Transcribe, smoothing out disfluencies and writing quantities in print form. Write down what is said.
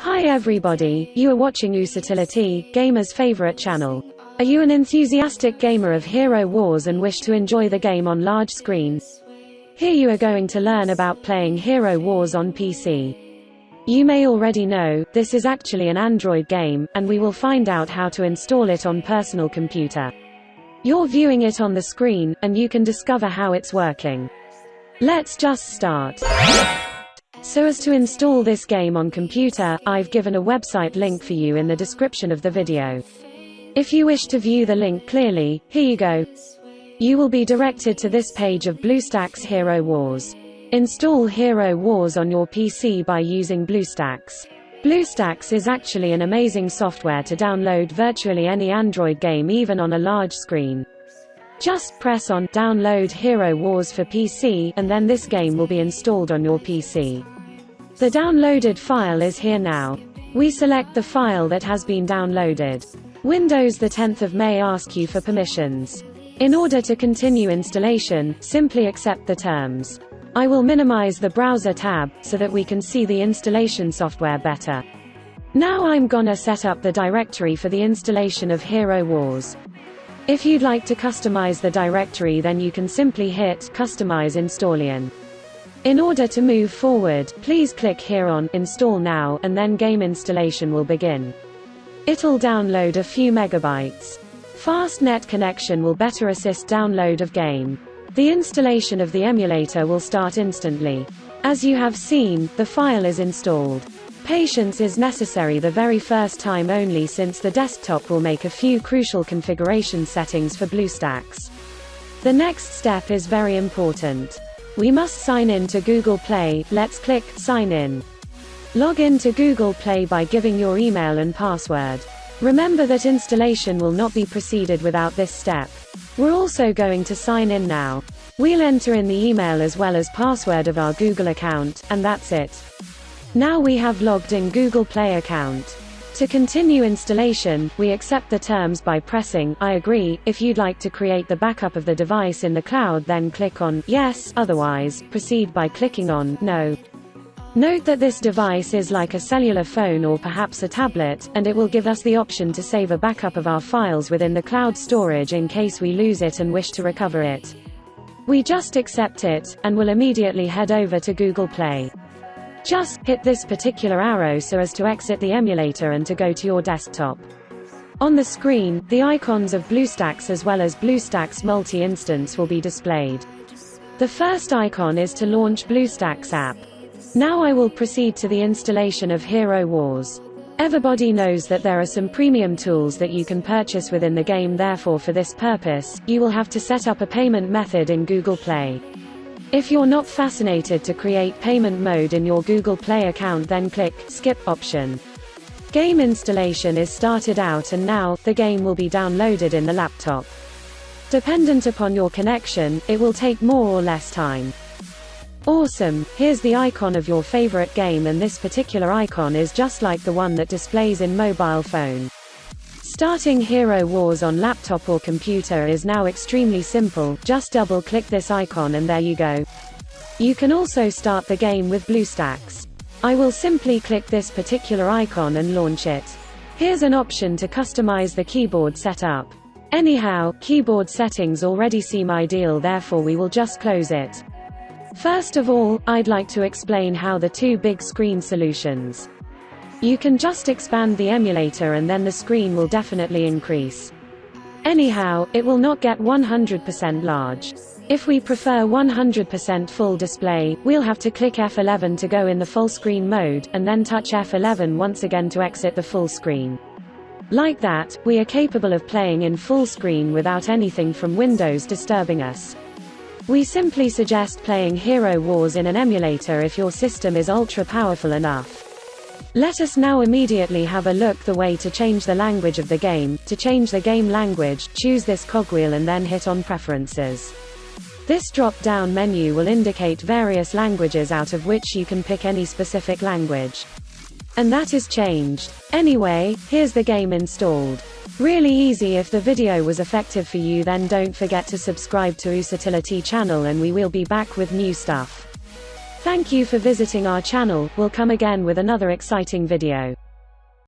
Hi everybody, you are watching Usitility, gamers' favorite channel. Are you an enthusiastic gamer of Hero Wars and wish to enjoy the game on large screen? Here you are going to learn about playing Hero Wars on PC. You may already know, this is actually an Android game, and we will find out how to install it on personal computer. You're viewing it on the screen, and you can discover how it's working. Let's just start. So as to install this game on computer, I've given a website link for you in the description of the video. If you wish to view the link clearly, here you go. You will be directed to this page of BlueStacks Hero Wars. Install Hero Wars on your PC by using BlueStacks. BlueStacks is actually an amazing software to download virtually any Android game even on a large screen. Just press on Download Hero Wars for PC and then this game will be installed on your PC. The downloaded file is here now. We select the file that has been downloaded. Windows the 10th of May ask you for permissions. In order to continue installation, simply accept the terms. I will minimize the browser tab, so that we can see the installation software better. Now I'm gonna set up the directory for the installation of Hero Wars. If you'd like to customize the directory, then you can simply hit Customize Installion. In order to move forward, please click here on Install Now and then game installation will begin. It'll download a few megabytes. Fast net connection will better assist download of game. The installation of the emulator will start instantly. As you have seen, the file is installed. Patience is necessary the very first time only, since the desktop will make a few crucial configuration settings for BlueStacks. The next step is very important. We must sign in to Google Play. Let's click Sign In. Log in to Google Play by giving your email and password. Remember that installation will not be proceeded without this step. We're also going to sign in now. We'll enter in the email as well as password of our Google account, and that's it. Now we have logged in Google Play account. To continue installation, we accept the terms by pressing I agree. If you'd like to create the backup of the device in the cloud, then click on Yes, otherwise, proceed by clicking on No. Note that this device is like a cellular phone or perhaps a tablet, and it will give us the option to save a backup of our files within the cloud storage in case we lose it and wish to recover it. We just accept it, and will immediately head over to Google Play. Just hit this particular arrow so as to exit the emulator and to go to your desktop. On the screen, the icons of BlueStacks as well as BlueStacks multi-instance will be displayed. The first icon is to launch BlueStacks app. Now I will proceed to the installation of Hero Wars. Everybody knows that there are some premium tools that you can purchase within the game, therefore for this purpose, you will have to set up a payment method in Google Play. If you're not fascinated to create payment mode in your Google Play account, then click Skip option. Game installation is started out and now, the game will be downloaded in the laptop. Dependent upon your connection, it will take more or less time. Awesome, here's the icon of your favorite game, and this particular icon is just like the one that displays in mobile phone. Starting Hero Wars on laptop or computer is now extremely simple. Just double click this icon and there you go. You can also start the game with BlueStacks. I will simply click this particular icon and launch it. Here's an option to customize the keyboard setup. Anyhow, keyboard settings already seem ideal, therefore we will just close it. First of all, I'd like to explain how the two big screen solutions. You can just expand the emulator and then the screen will definitely increase. Anyhow, it will not get 100% large. If we prefer 100% full display, we'll have to click F11 to go in the full screen mode, and then touch F11 once again to exit the full screen. Like that, we are capable of playing in full screen without anything from Windows disturbing us. We simply suggest playing Hero Wars in an emulator if your system is ultra powerful enough. Let us now immediately have a look the way to change the language of the game. To change the game language, choose this cogwheel and then hit on Preferences. This drop-down menu will indicate various languages out of which you can pick any specific language. And that is changed. Anyway, here's the game installed. Really easy. If the video was effective for you, then don't forget to subscribe to Usitility channel and we will be back with new stuff. Thank you for visiting our channel. We'll come again with another exciting video.